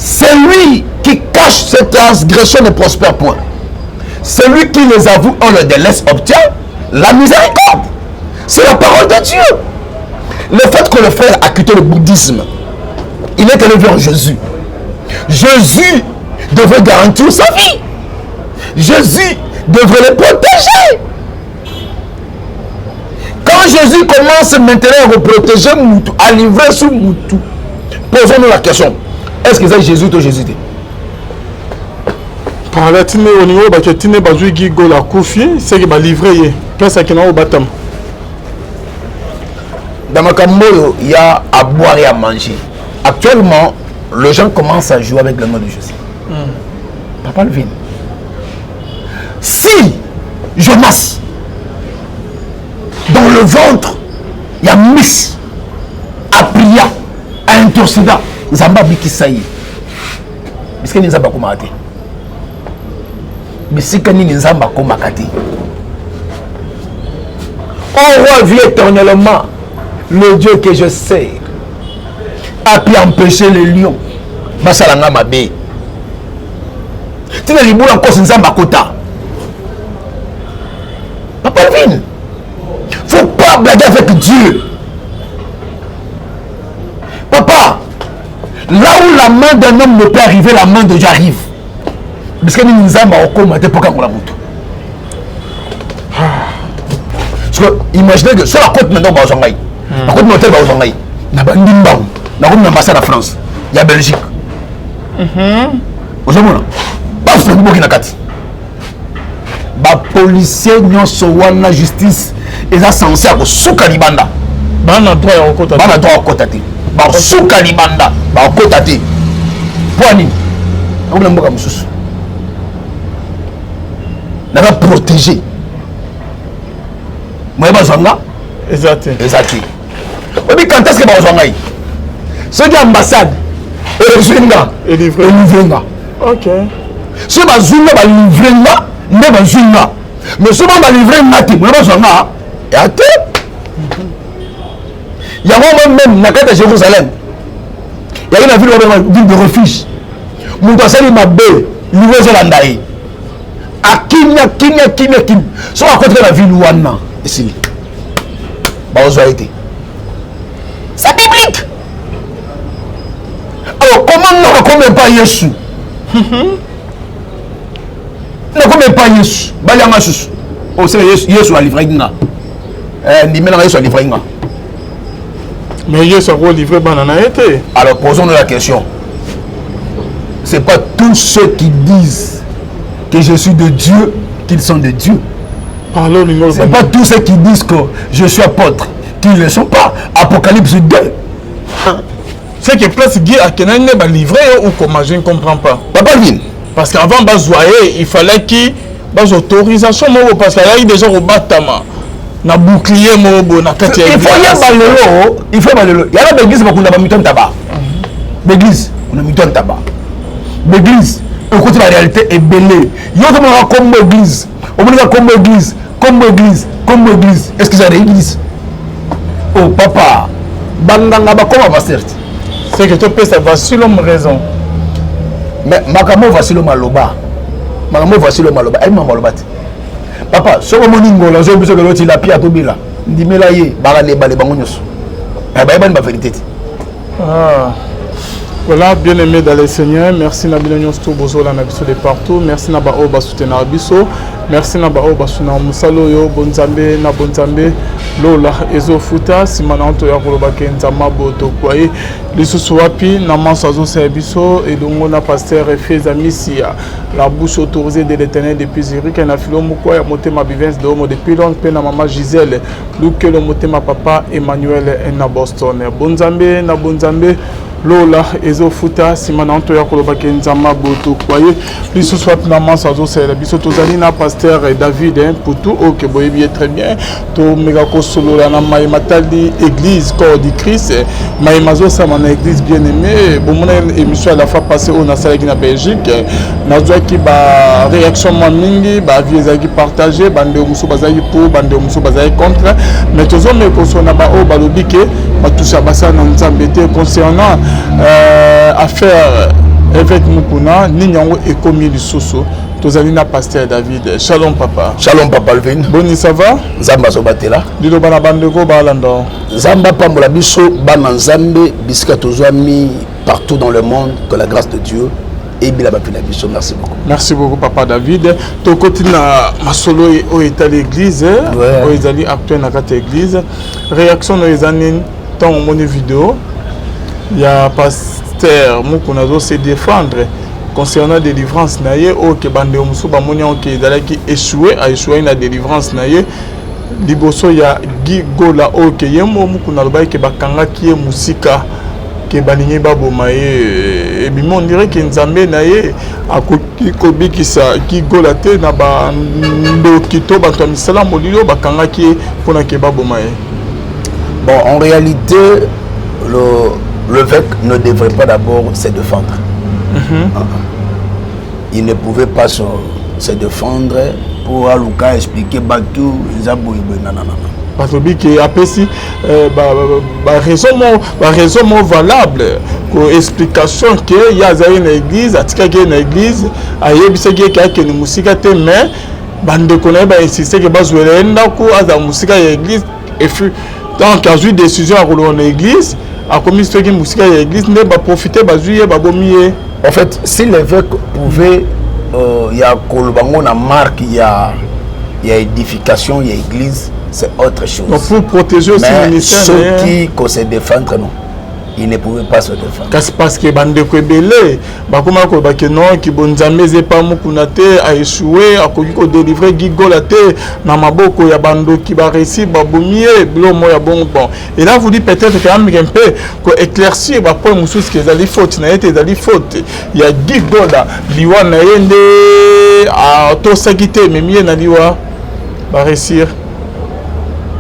Celui qui cache ses transgressions ne prospère point. Celui qui les avoue en le délaisse obtient la miséricorde. C'est la parole de Dieu. Le fait que le frère a quitté le bouddhisme, il est allé vers Jésus. Jésus devait garantir sa vie. Jésus devrait le protéger. Quand Jésus commence maintenant à protéger Moutou, à livrer sous Moutou, posons-nous la question. Est-ce que c'est Jésus ou Jésus? Par la tine au niveau de tine bazui gigo la koufi, c'est que va livrer place à kena au batam. Dans ma camoyo, il y a à boire et à manger. Actuellement, les gens commencent à jouer avec le nom de Jésus. Papa Levin. Si Jonas, dans le ventre, il y a Miss, a prié, a intercédé, Zamba Bikisaï. Est-ce que nous avons commenté? Mais si nous avons commenté. On roi vit éternellement. Le Dieu que je sais a pu empêcher les lions. Basalanga Mabé. Tu n'as pas encore Nzamba Kota. Papa Vin. Faut pas blaguer avec Dieu. Papa, là où la main d'un homme ne peut arriver, la main de Dieu arrive. Parce que nous avons encore maté pour qu'on la moto. Parce que imaginez que sur la côte maintenant, la côte montée, il y a une ambassade en France, il y a Belgique. Aujourd'hui, pas de Kati. Les policiers ont la justice et ça censé avoir sous Kalibanda. Bana droit à côté. Bana droit à côté. Sous Kalibanda, à côté. Poani. On a un sous. On a protégé. Moi, je suis là. Exact. Exact. Mais quand est-ce que vous avez ceux qui ambassade et livré. Ok. Ceux qui ont livré, mais ceux qui ont livré, et à terre. Il y a même dans la Jérusalem. Il y a une ville de refuge. Moutassali Mabé, livré Zolandaï. À Kinya. Sur la côte de la ville Ouana. Ici. été. C'est biblique. Alors, comment nous ne pas Yesu? Ne connaît pas Yesu. Balama Yesu. Oh, c'est Yesu a livré. Yesu a livré. Mais Yesu a livré banana été. Alors, posons-nous la question. Ce n'est pas tous ceux qui disent que je suis de Dieu qu'ils sont de Dieu. Ce n'est pas tous ceux qui disent que je suis apôtre qu'ils ne le sont pas. Apocalypse 2. C'est que place Guy a Kenan n'est pas livré ou comment je ne comprends pas. Papa Vin. Parce qu'avant, il fallait qu'il y ait des autorisations parce qu'il y a déjà au bâtiment. Na bouclier il faut y avoir il faut balelo. Il y a l'église qui a mis ton tabac. L'église, on a mis ton tabac. L'église, au côté de la réalité est belle. Il y a comme l'église. On a comme l'église, comme l'église, comme l'église. Est-ce que c'est l'église? Oh papa, bandanga ba comment va certes. C'est que tu peux savoir si l'homme raison. Mais makamo voici le maloba. Makamo voici le maloba. Elle m'a maloba. Papa, ce que mon ingo, je besoin de l'autre, il a pris à Tobila. Dis-moi là, il va aller balayer bangonyos. Eh ben, il va vérité. Ah. Voilà, bien aimé dans les Seigneurs, merci Nabilanios Tobozo la Nabiso de partout, merci Nabao Basutena Abiso, merci Nabao Basuna Musalo yo, Bonzambe, Nabonzambe, Lola, Ezo Futa, Simananto Yakolobake Nzama Boto Kwaye, Lissu Wapi, Naman Sazo Sebiso, et Dongona Pasteur Feza Missia, la bouche autorisée de l'éternel depuis Zurich, et Nafilo Moukoua, et Motema Bivens de Homo depuis longtemps, et Maman Gisèle, Luke le Motema Papa, Emmanuel et Naboston, Bonzambe, Nabonzambe, Lola, Ezo Futa, Simananto Yakolobake Nzama Boto Kwaye, Lissu Wapi, Naman Sazo Sebiso, Tozalina Pasteur David, pour tout, ok, boye bien très bien, to Megako Solo, la Maïmatali, Église, corps du Christ, Maïmazo, ça mon église bien aimée, bon, mon émission à la fois passée au Nassau en Belgique, Nazwa qui ba réaction mingi, ba vieux qui partagé, bande muso bazai pour, bande muso bazai contre, mais tous hommes que sont là-bas au balobike, ba tout ça basa dans Nzambete concernant affaire évêque Mukuna ninyango ekomi lisusu tozali na pasteur David. Shalom papa. Shalom papa Alvin. Boni ça va? Zamba sobatela. Dilo bana bandeko balando. Zamba pambola biso bana nzambe bisika tozwami partout dans le monde, que la grâce de Dieu et bien la biso. Merci beaucoup. Merci beaucoup papa David. To kotina masolo o eta l'église, o ezali actuel na kata église. Réaction no ezani tant mon vidéo. Il y a pasteur Mukuna zo se défendre concernant délivrance naie o ke bande musu ba monia o ke ezalaki échoué a échoué na délivrance naie. Liboso ya Gigola o ke yemo Mukuna loba ke bakanga ki e musika ke balingi baboma ye ebimo on dirait que nzambe na ye akoki kobikisa Gigola te na bandoki to bato ya misala molilo bakanga ki mpona ke baboma ye. Bon, en réalité l'évêque ne devrait pas d'abord se défendre. Il ne pouvait pas se défendre pour Aluka expliquer Batou, Zabou, nanana. Parce que apesi raison valable ko explication que ya za une église atika ke na église ayebisa ke ni musika te mais bande connaît ba insister que bazwela ndako aza musika ya église et fut donc a eu décision à rouler en église a commis ce qui musika ya église ne ba profiter bazuye ba bomier. En fait, si l'évêque pouvait y a kolobango na marque il y a édification, il y a église, c'est autre chose. Donc pour protéger aussi mais ministère, ceux qui se défendre, non, ils ne pouvaient pas se défendre. Parce que bande ko belé bakoma ko ba que non ki bonzambe zepa Mukuna te a échoué a ko délivrer Gigola te na maboko ya bando ki ba réussir ba bomie blo mo ya bon. Et là vous dites peut-être que un peu ko éclaircir ba point mususu que ezali faute na été ezali faute ya Gigola liwa na yende a to sakité memie na liwa ba réussir.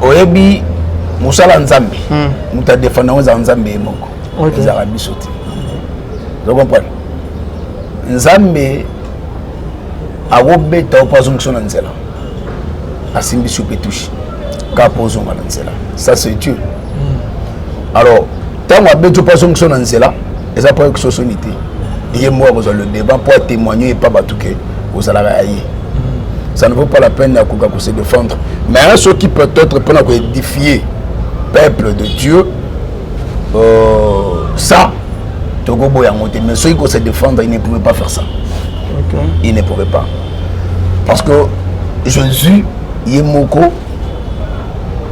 Oyebi musala nzambe muta défendre za nzambe moko ezala biso te. Vous comprenez? Nzambe akobeta opazongso na nzela asimbi supe touche ka pozonga na nzela, ça c'est Dieu. Alors tant abeta opazongso na nzela eza pas que sosonité et moi vous le débat pour témoigner et pas batuke vous allez ailler. Ça ne vaut pas la peine de se défendre. Mais ceux qui peut-être peuvent édifier le peuple de Dieu, ça, mais ceux qui se défendre, ils ne pouvaient pas faire ça. Okay. Ils ne pouvaient pas. Parce que Jésus, Yemoko,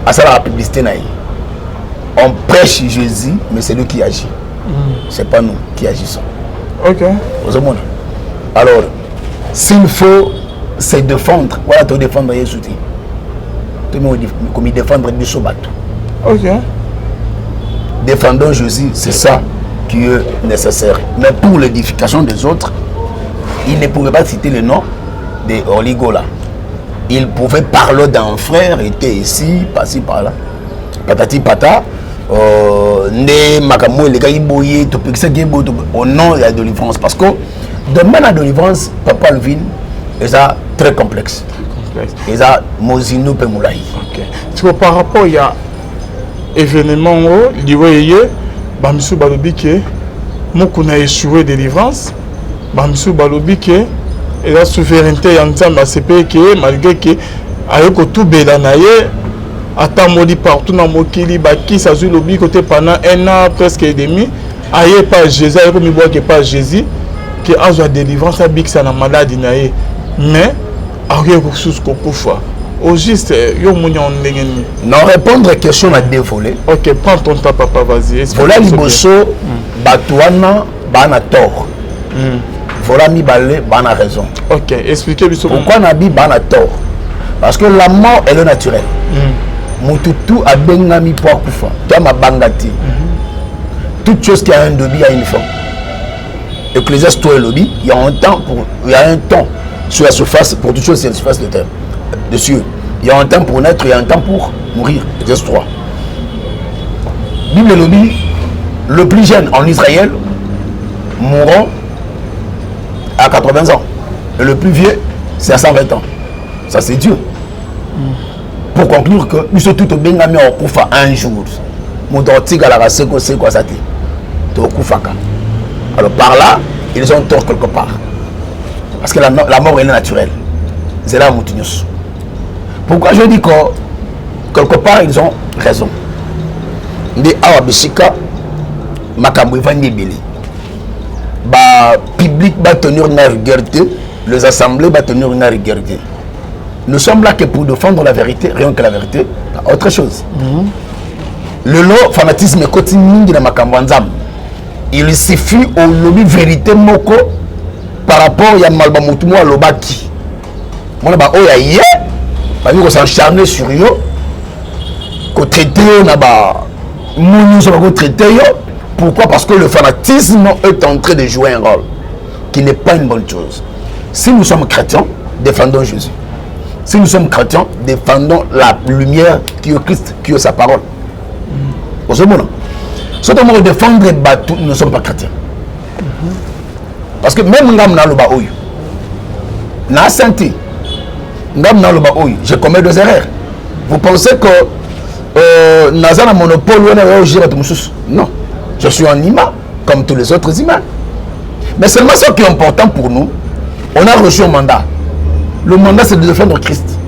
à ça la publicité, on prêche Jésus, mais c'est lui qui agit. Ce n'est pas nous qui agissons. Ok. Alors, s'il faut se défendre, voilà, te défendre Jésus. Comme il défendre du sobat. Ok. Défendons Jésus, c'est ça qui est nécessaire. Mais pour l'édification des autres, il ne pouvait pas citer le nom de Oligola. Il pouvait parler d'un frère, était ici, passé par là. Patati pata. Ne makamo les gars iboye to pekisa gebo au nom de la délivrance parce que demain la délivrance papa Alvin est très complexe. Et ça Mozino Pemulai. OK. Tu vois par rapport il y a événement lié bamisu balobi ke Mukuna échoué délivrance bamisu balobi ke et la souveraineté ya nzambe asepe ke malgré que ayoko tout bela na ye atamoli partout dans mokili baki sa zu lobi côté pendant un an presque et demi aye pas Jésus aye comme bois que pas Jésus que azwa délivrance abikisa na maladie na ye mais aye ko sous ko kufa au juste yo munya ndengeni non répondre question à deux volets. OK, prends ton temps papa, vas-y. Voilà liboso batuana bana tort. Voilà mi balé bana raison. OK, expliquez biso pourquoi nabi bana tort. Parce que la mort est le naturel. Mututu a bengami pour kufa. Kama bangati. Toute chose qui a un début a une fin. Ecclésiaste toi et lobby, il y a un temps sur la surface pour toute chose sur la surface de terre. Dessus. Il y a un temps pour naître, il y a un temps pour mourir. Exerce 3. Bible lobby, le plus jeune en Israël mourra à 80 ans. Et le plus vieux, c'est à 120 ans. Ça, c'est Dieu. Pour conclure que nous sommes tous bien amis au Koufa un jour. Mon tortique à la race, c'est quoi ça? Alors par là, ils ont tort quelque part. Parce que la mort, elle est naturelle. C'est là Moutinius. Pourquoi je dis que quelque part, ils ont raison. Des Awabishika, Makambo Evani Bili. Le public va tenir une rigueur, les assemblées vont tenir une rigueur. Nous sommes là que pour défendre la vérité, rien que la vérité, autre chose. Le lot fanatisme continue de Makambo Nzam. Il suffit au lobby vérité moko par rapport à Malba Moutumo à Lobaki. Moi, on va s'encharner sur eux, qu'on traite, on traiter. Pourquoi? Parce que le fanatisme est en train de jouer un rôle qui n'est pas une bonne chose. Si nous sommes chrétiens, défendons Jésus. Si nous sommes chrétiens, défendons la lumière qui est Christ, qui est sa parole. Au ce moment, si on défendre les bateaux, nous ne sommes pas chrétiens. Parce que même na santé, je commets des erreurs. Vous pensez que Naza a un monopole non. Je suis un imam, comme tous les autres imams. Mais seulement ce qui est important pour nous, on a reçu un mandat. Le mandat, c'est de défendre Christ.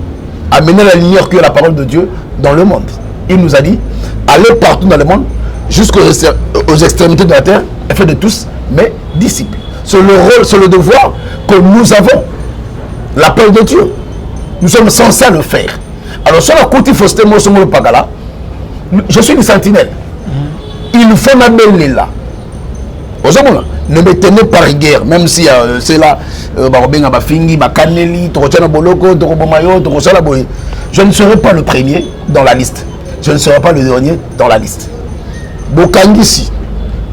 Amener la lumière qui est la parole de Dieu dans le monde. Il nous a dit, allez partout dans le monde, jusqu'aux extrémités de la terre, et faites de tous mes disciples. C'est le rôle, c'est le devoir que nous avons. L'appel de Dieu. Nous sommes censés le faire. Alors, sur la côte, il faut se le pagala. Je suis une sentinelle. Il faut m'amener là. Ne me tenez pas rigueur, même si c'est là, je ne serai pas le premier dans la liste. Je ne serai pas le dernier dans la liste. Bokangisi,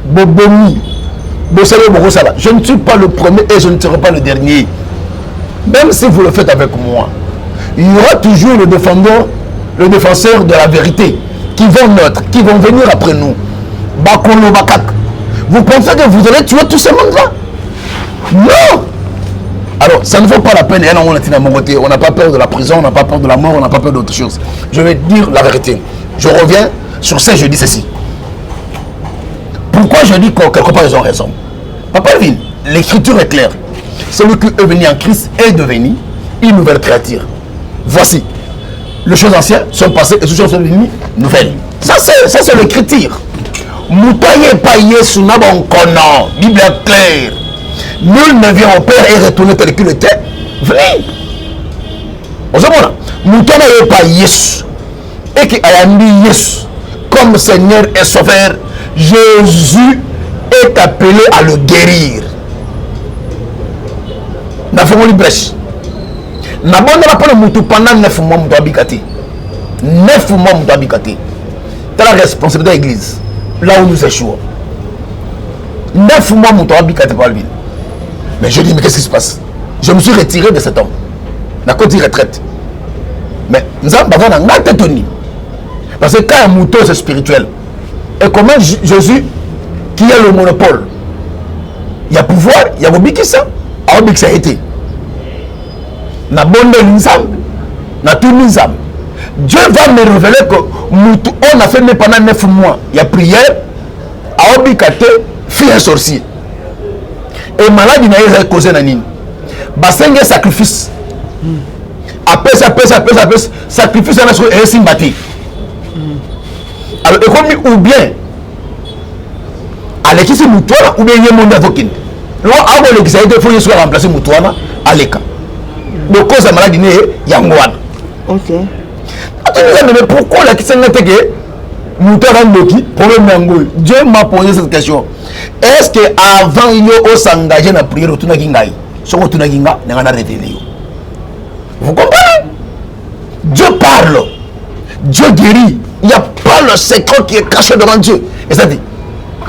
Bobomi, je ne suis pas le premier et je ne serai pas le dernier. Même si vous le faites avec moi, il y aura toujours le défenseur de la vérité qui vont venir après nous. Bakolo Bakak. Vous pensez que vous allez tuer tout ce monde-là? Non! Alors, ça ne vaut pas la peine. On n'a pas peur de la prison, on n'a pas peur de la mort, on n'a pas peur d'autre chose. Je vais dire la vérité. Je reviens sur ça, je dis ceci. Pourquoi je dis que quelque part ils ont raison? Papa Elvin, l'écriture est claire. Celui qui est venu en Christ est devenu une nouvelle créature. Voici. Les choses anciennes sont passées et les choses sont devenues nouvelles. Ça, c'est l'écriture. Moutaye paye sous nabon konon. Bible claire. Nul ne vient au Père et retourne tel qu'il était. Vrai. Vous savez, Moutaye paye Yesu. Et qui a mis Yesu comme Seigneur et Sauveur. Jésus est appelé à le guérir. N'a fait mon brèche. N'a pas de moutou pendant 9 mois d'habiter. 9 mois d'habiter. C'est la responsabilité de l'église. Là où nous échouons. 9 mois d'habiter par le ville. Mais je dis, mais qu'est-ce qui se passe? Je me suis retiré de cet homme. N'a pas dit retraite. Mais nous avons un tête. Parce que quand un mouton c'est spirituel. Et comment Jésus, qui a le monopole, il y a pouvoir, il y a Bobiki ça. Alors ça a été. Na bonne nizam, na tout nizam. Dieu va me révéler que on a fait pendant 9 mois. Il y a prière, à Obikate, fit un sorcier. Et malade, il n'a pas causé nanine. Bassin un sacrifice. Après, sacrifice, on a sympathie. Alors, ou bien, avec qui c'est Moutouana, ou bien il y a mon avocat. Là, avant l'examen, il faut qu'il remplacer Moutouana à l'écart. Le cause de la maladie, il y a un moine. Ok. Mais pourquoi la question est que Moutouana Ndoki, problème Dieu m'a posé cette question. Est-ce qu'avant il y a s'engager dans la prière, il y a vous comprenez? Dieu parle. Dieu guérit. Il n'y a pas le secret qui est caché devant Dieu. Et ça dit,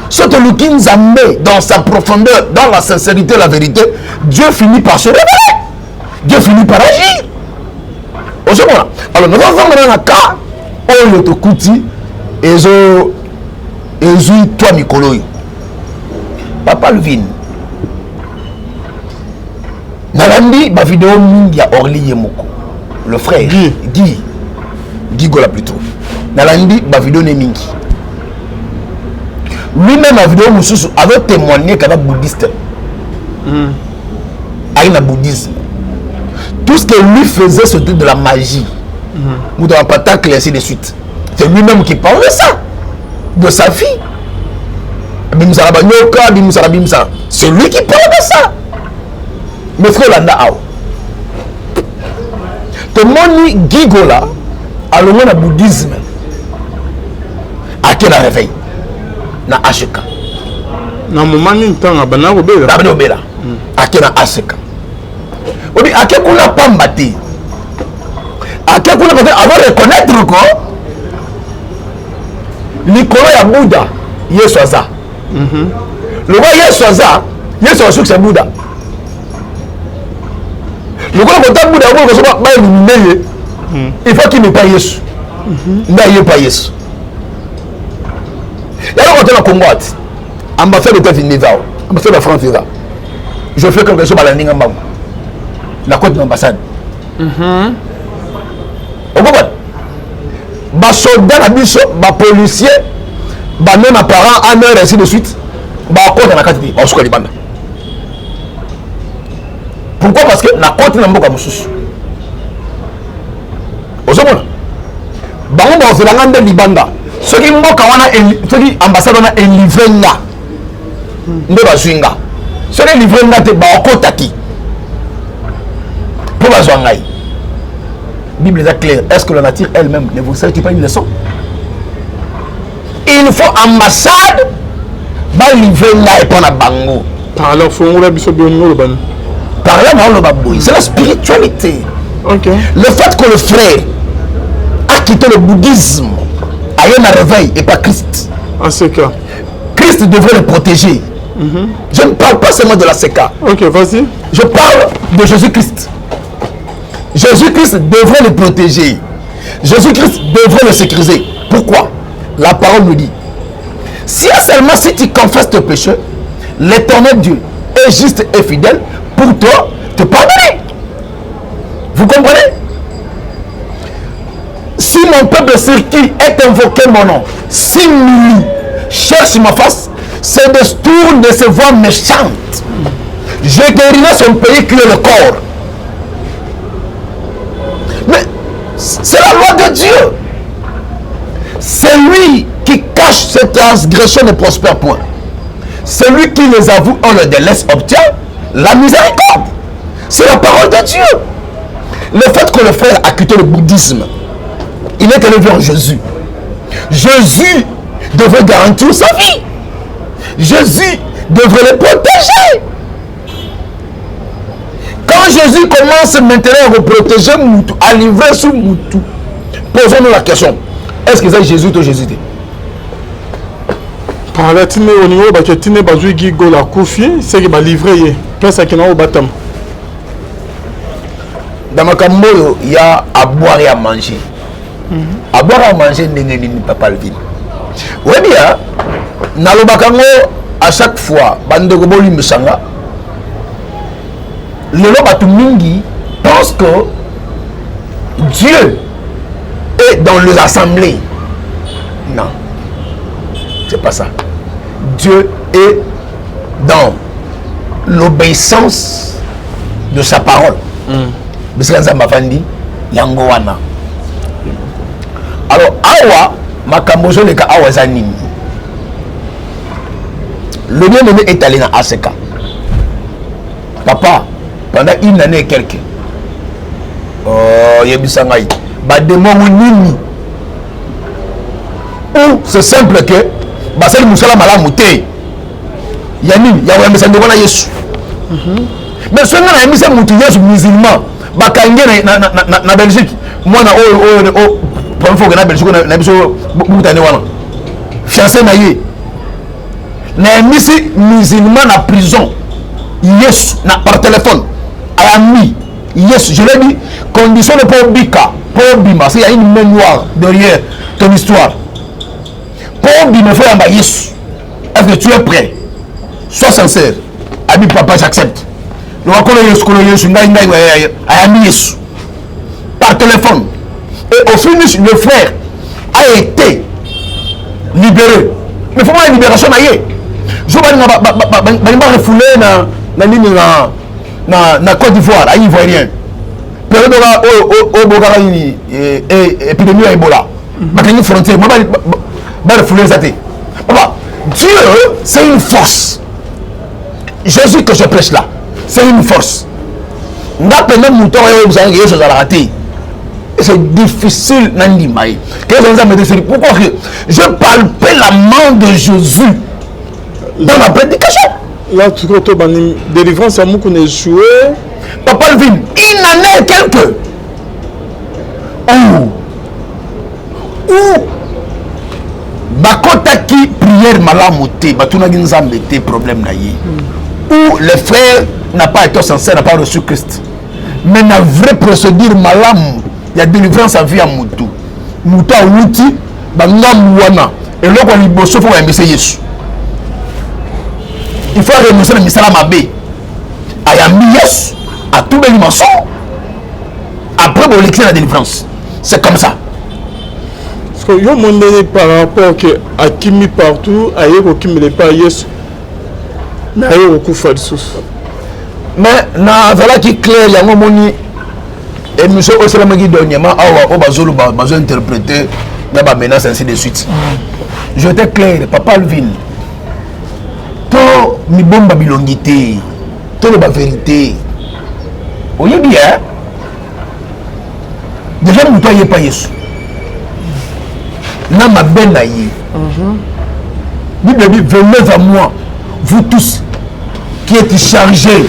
ce que le King Zambé, dans sa profondeur, dans la sincérité, la vérité, Dieu finit par se révéler. Dieu finit par agir. Au second, alors nous allons voir un cas où le Tokouti et toi Mikoloy. Papa Levin. Nalandi, ma vidéo mingi a Orly Yemoko. Le frère, Guy Gola plutôt. Nalandi, ma vidéo n'est mingi. Lui-même, ma vidéo, avait témoigné qu'il y a bouddhiste. Avec le bouddhisme. Tout ce que lui faisait, c'était de la magie. Ou de la patacle et ainsi de suite. C'est lui-même qui parle de ça. De sa vie. C'est lui qui parle de ça. Mais frère Landa Ao. Tout le monde Gigola a le monde bouddhisme. À quel réveil? Na Ashika. Na moment ni ntanga bana obela. Bana obela. À quel Ashika. Obi à quel qu'on a pas mbatté. À quel qu'on a pas avant de reconnaître quoi? Nicolas ya Bouddha, Yesoza. Le roi Yesoza, Yesoza c'est Bouddha. Le roi quand Bouddha va éliminer, il faut qu'il ne pas Yesu. N'a pas Yesu. Et alors quand on a Congo, ambassadeur de États-Unis, ambassadeur de France, je fais quelque chose à la ligne la côte de l'ambassade. Au Congo, les soldats, les policiers, même apparents, en heure, ainsi de suite, côte la carte, pourquoi? Parce que la côte n'a pas de soucis. Au second, c'est la grande Libanda. Ceux qui ont ambassade est livré là. Ceux qui livré là, c'est la qui. Pour la joie. La Bible est claire. Est-ce que la nature elle-même ne vous sert pas une leçon? Il faut ambassade, livrer là et prendre la bango. Par là, c'est la spiritualité. Okay. Le fait que le frère a quitté le bouddhisme, a eu un réveil et pas Christ. En ce cas, Christ devrait le protéger. Je ne parle pas seulement de la Seka. Ok, vas-y. Je parle de Jésus-Christ. Jésus-Christ devrait le protéger. Jésus-Christ devrait le sécuriser. Pourquoi? La parole nous dit, si seulement si tu confesses tes péchés, l'Éternel Dieu est juste et fidèle pour toi te pardonner. Vous comprenez? Si mon peuple sur qui est invoqué mon nom, s'humilie, cherche ma face, se détourne de ses voies méchantes, je guérirai son pays qui est le corps. Mais c'est la loi de Dieu. Celui qui cache ses transgressions ne prospère point. Celui qui les avoue en le délaisse obtient la miséricorde. C'est la parole de Dieu. Le fait que le frère a quitté le bouddhisme, il est allé vers Jésus. Jésus devrait garantir sa vie. Jésus devrait le protéger. Quand Jésus commence maintenant à reprotéger Moutou, à livrer sous Moutou, posons-nous la question. Est-ce que c'est Jésus ou Jésus? Par là, tu au niveau de tu n'es pas joué la Koufi, c'est qu'il va livrer. Personne qui n'a pas de dans ma cambo, il y a à boire et à manger. À boire et à manger, n'est pas le vide. Oui, bien, dans le bakango, à chaque fois, bande goboli mesanga, le lobatou mingi pense que Dieu est dans les assemblées. Non, c'est pas ça. Dieu est dans l'obéissance de sa parole. Alors, awa, makambozo leka awa zanini. Le bien-aimé est allé dans ACK. Papa, pendant une année et quelques, yebisangai, bademo nini. Ou c'est simple que, basel musala malamute. Yanini, yawa yamesande wana Yesu. Mais ce n'est pas un musulman. Bakangé na Belgique. Moi na pour fois que na Belgique na biso butane wana. Fiancé na yé. Na misi musulman na prison. Yes na par téléphone. Ami. Yes, je l'ai dit, condition de pour bika, pour bima, il y a une main noire derrière ton histoire. Pour bima faut en yes. Est-ce que tu es prêt? Sois sincère. Ami papa, j'accepte. Par téléphone. Et au finish, le frère a été libéré. Mais il faut une libération. Je vais refoulé na Côte d'Ivoire, à Ivoirien. Période au Bogarani, épidémie à Ebola. Bakani frontière, Dieu, c'est une force. Jésus que je prêche là, c'est une force. C'est difficile. Pourquoi je palpais la main de Jésus dans la prédication. Là, tu vois, délivrance, c'est moi qu'on est joué. Papa Lvin, il en est quelques. Bakotaki prière malamoté, batunagi nzambe té problème na yi. Où le frère n'a pas été sincère, n'a pas reçu Christ. Mais la vraie procédure malam, il y a délivrance à vie à Moutou. Moutou a outi, banga mouana. Et là, quand il bosse, il faut aimer Yesu. Il faut renoncer le misala mabé. Ayami Yesu, à tous les dimensions. Après, vous l'écrire la délivrance. C'est comme ça. Parce que yo monde par rapport à Kimi partout, à Yeko Kimi n'est pas Yesu. Mais il y a beaucoup de choses. Mais na voilà qui clair, il y a un moment et monsieur Osalama qui dernièrement a bazolo bazo interpréter na ba menace ainsi de suite. Je t'ai clair, papa Lvin. To mi bomba bilongité, to la vérité. Oye bien. Déjà nous toi y pas Yesu. Na ma benaïe. Bible dit venez à moi vous tous qui êtes chargés,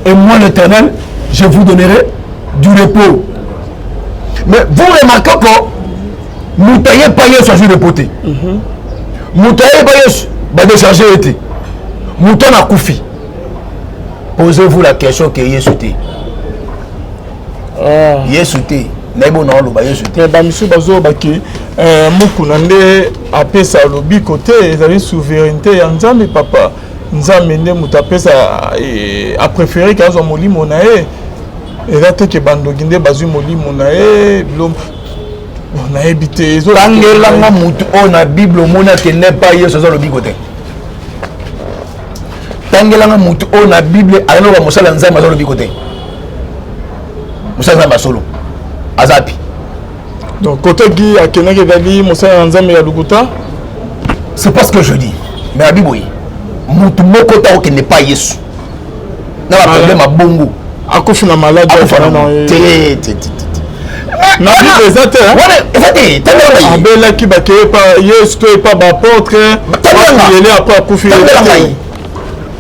et moi l'Éternel, je vous donnerai du repos. Mais vous remarquez que nous taillez pas Yesu à repoter. Nous taillez pas Yesu à décharger été. Nous t'en a koufi. Posez-vous la question que Yesu t'est. Yesu t'est. Nebo na lo ba Yesu t'est. Ba monsieur bazo baki mukunande apesa lobi côté ezali souveraineté ya nzambe papa. Nzambe nde mutu apesa a préféré kazo molimo na ye. Eza te ke bandoki nde bazwi molimo na ye bilom na ebité ezo tangelanga mutu o na Bible mona ke ne pas Yesu zo lobi côté. Tangelanga mutu o na Bible ayano ba mosala nzambe zo lobi côté. Mosala nzambe solo. Azapi. Donc côté qui a kenaki dali mosala nzambe ya lukuta. C'est pas ce que je dis. Mais la Bible mutu moko ta ko n'est pas Yesu. Na ba problème a bongo. Akufi na malade na Bible ezate ezate tellement abela ki ba ke pa Yesu to pas ba apôtre il est après akufi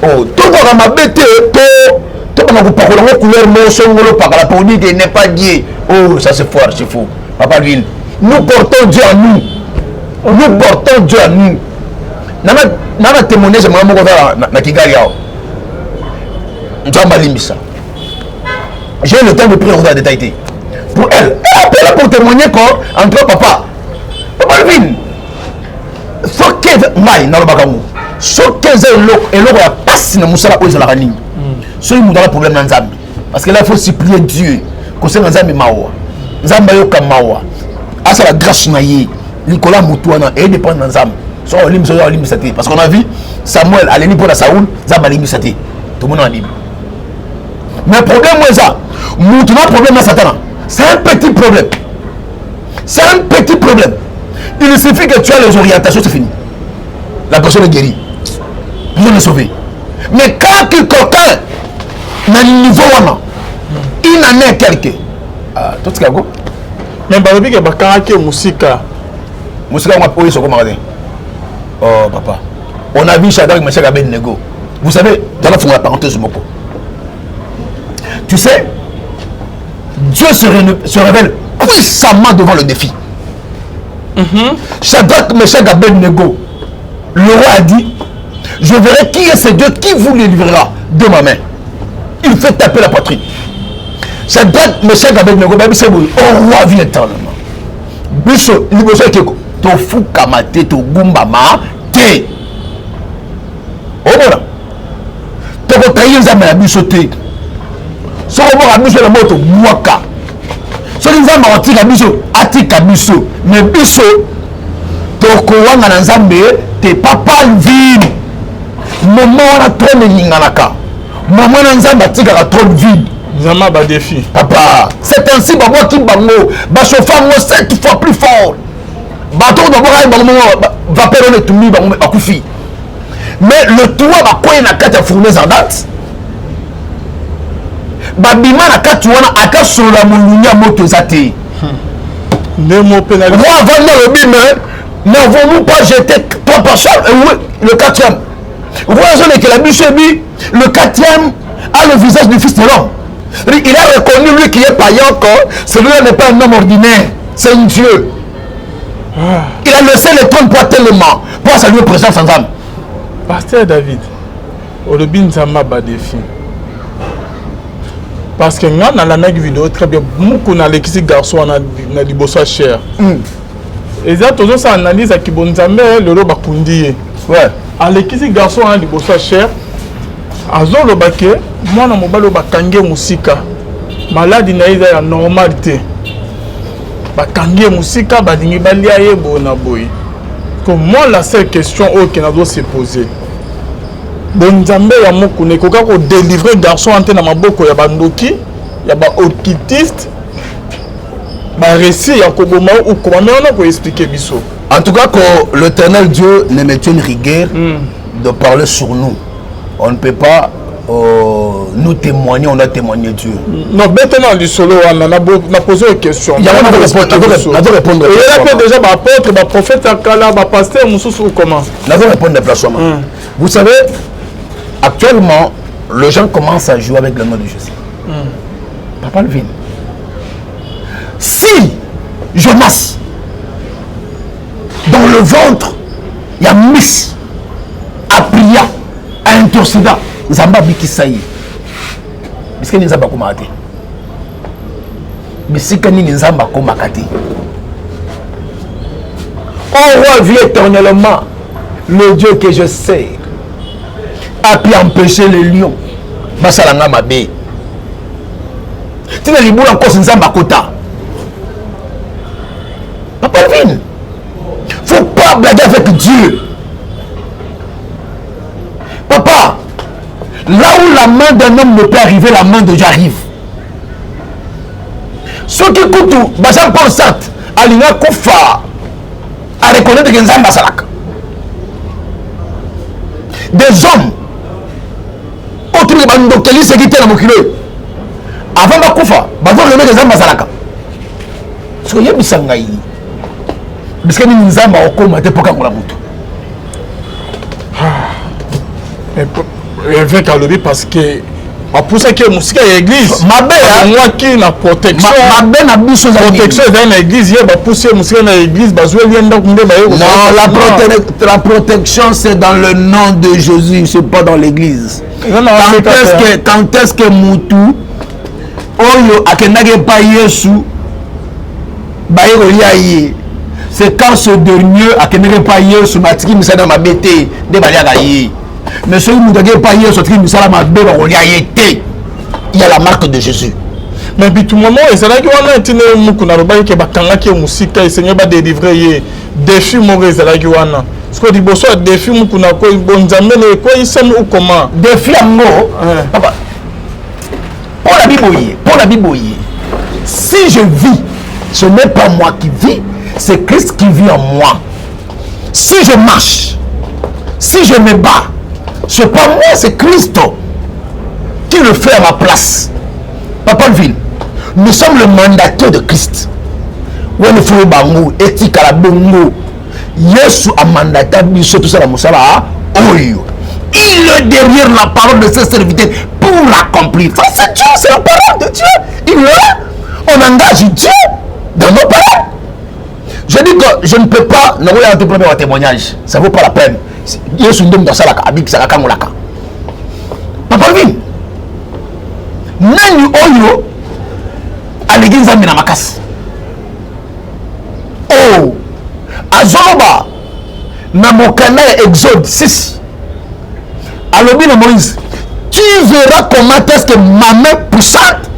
oh to ba mabete to ba ko pakola ko couleur mo songolo pakala pour dire qu'il n'est pas Dieu. Oh ça c'est fort, c'est faux. Papa lui, nous portons Dieu en nous. Nous portons Dieu en nous. Nana témoigner je moko na Kigali yao. Nzamba limbisa. J'ai le temps de prier en détail. Pour elle, elle appelle pour témoigner entre papa. Papa Lvin. Faut que mai na lobakango. So que eloko ya passe na musala o ezala kaningi. So il mudala problème na nzambi. Parce que là il faut supplier Dieu. Ko se nzambi mawa. Nzamba yoka mawa. Asa la grâce na ye. Nicolas Moutouana et dépend de nzambi. So limbisa te parce qu'on a vu Samuel allait ni pour la Saoul, nzamba limbisa te. Tout le monde a dit. Mais le problème, c'est ça. Maintenant, le problème, c'est Satan. C'est un petit problème. C'est un petit problème. Il suffit que tu as les orientations, c'est fini. La personne est guérie. Vous allez sauver. Mais quand quelqu'un n'a niveau, il en est quelqu'un. Tout ce qu'il y a. Mais par exemple, il y a des musique. Musique, on va pouvoir se commander. Oh, papa. On a vu Shadrach, Meshach, Abednego. Vous savez, dans la parenthèse, Moko. Tu sais, Dieu se révèle puissamment devant le défi. Shadrach, Meshach, Abednego, le roi a dit, je verrai qui est ce Dieu qui vous le livrera de ma main. Il fait taper la poitrine. Shadrach, Meshach, Abednego, oh roi, viens éternellement. Bicho, il veut que tu fous kamate, tu gumbama, te. Oh voilà. Tu vas trahir les amis à bichoter. So on va biso la moto mwaka. So les nzamba watika biso atika biso. Mais biso to ko wanga na nzambe te papa Lvin. moment on a trop de ninganaka. Moment on a batika trop vide. Zama ba défi. Papa, c'est ainsi bah moi qui bango, bah chauffeur moi 7 fois plus fort. Bateau d'abord va perdre tout mi bango akufi. Mais le toit va quoi na kata fournaise en date. Bah bima na kata wana aka sur la molunya moto zate. Ne mo pénalité. Moi avant le bim, n'avons-nous pas jeté 3 personnes le 4e. Voyons que la bichebi, le 4e a le visage du fils de l'homme. Il a reconnu lui qui est païen encore. Celui-là n'est pas un homme ordinaire, c'est un Dieu. Il a laissé le trône pour tellement pour saluer présence sans âme. Pasteur David, au début nous avons pas défi. Parce que nous dans la même vidéo très bien, beaucoup na lekisi garçon na liboso cher. Et ça toujours ça analyse à kibonzambe le lo bakundi. Ouais. À lekisi garçon na liboso cher. Azo lobake mwana mobalo bakange musika maladi na iza ya normalité bakange musika badingi balia yebo na boy. Comme moi la seule question que na doit se poser bonzambe ya mokune koka ko délivrer garçon ante na maboko ya bandoki ya ba okitiste ba récit ya koboma ou comment on peut expliquer biso. En tout cas que l'Éternel Dieu ne met une rigueur de parler sur nous. On ne peut pas nous témoigner, on a témoigné Dieu. Non, maintenant, du solo, on a posé une question. Il y a répondre. Il y a déjà un apôtre, un prophète, un pasteur, ou comment? On a répondre des placements. Vous savez, actuellement, les gens commencent à jouer avec le nom de Jésus. Papa Levin. Si Jonas, dans le ventre, il y a Miss, a prié, a intercédé, Zamba Bikisaï. Est-ce que nous avons commenté? Mais si nous avons commenté. On roi vit éternellement le Dieu que je sais a pu empêcher les lions. Basalanga Mabé. Tu n'as pas encore Nzamba Kota. Papa Levin. Faut pas blaguer avec Dieu. Papa, là où la main d'un homme ne peut arriver, la main de Dieu arrive. Ceux qui écoutent, Bachar Paul Sat, Alina Koufa, à reconnaître que Nzamba Salak. Des hommes, autour de Bandokeli, c'est qui était dans mon kilo. Avant de Koufa, Bachar remet Nzamba Salak. Soyez bisangaï. Parce que Nzamba Okoma, t'es pas comme la moto. Avec Alobi parce que pour ça que musique à l'église ma belle moi qui na protection ma belle na biso protection dans l'église il va pousser musique dans l'église bazo lienda kunde ba yo. Non, la protection c'est dans le nom de Jésus, c'est pas dans l'église. Quand est-ce que mutu oyo akendage pa Yesu ba yo c'est quand ce dernier akendage pa Yesu matiki misana mabete de baliaka yi. Mais celui qui ne pas hier sorti du salam il y a la marque de Jésus. Mais puis tout le moment, c'est là que on a été mukuna roba ke bakanga ke musika et Seigneur va délivrer défi mauvais c'est là que on a. Ce que dit bosso défi mukuna ko bonzambe le ko isami ou comment? Défi amour. Papa. Pour la Bible, si je vis, ce n'est pas moi qui vis, c'est Christ qui vit en moi. Si je marche, si je me bats, c'est pas moi, c'est Christ qui le fait à ma place. Papa Levin, nous sommes le mandataire de Christ. Il est derrière la parole de ses serviteurs pour l'accomplir. Ça c'est Dieu, c'est la parole de Dieu. Il est là. On engage Dieu dans nos paroles. Je dis que je ne peux pas nous voyons un premier témoignage. Ça ne vaut pas la peine. Yesu ndom dans salaka abik salaka ngolaka. Papa Levin. Nani oyo aliginza mina makasi. Oh, azoloba na mokana Exode 6. Alobi na Moïse, tu verras comment est-ce que ma main puissante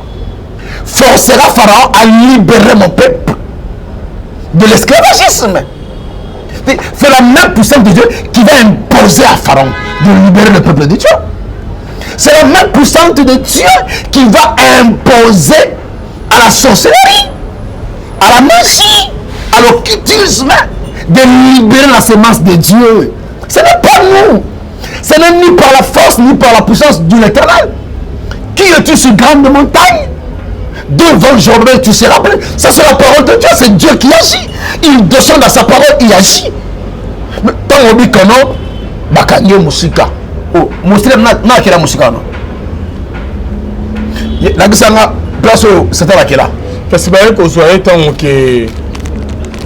forcera Pharaon à libérer mon peuple de l'esclavagisme. c'est la main puissante de Dieu qui va imposer à Pharaon de libérer le peuple de Dieu. C'est la main puissante de Dieu qui va imposer à la sorcellerie, à la magie, à l'occultisme de libérer la semence de Dieu. Ce n'est pas nous. Ce n'est ni par la force ni par la puissance de l'Éternel. Qui es-tu sur grande montagne? Devant Jorbel, tu seras appelé. Ça, c'est la parole de Dieu. C'est Dieu qui agit. Il descend dans sa parole, il agit. Mais tant on dit que non, bakanye musika. Oh, musika n'a qu'à la musika non. La gisanga place c'était laquelle? Parce que bah qu'on soit tant que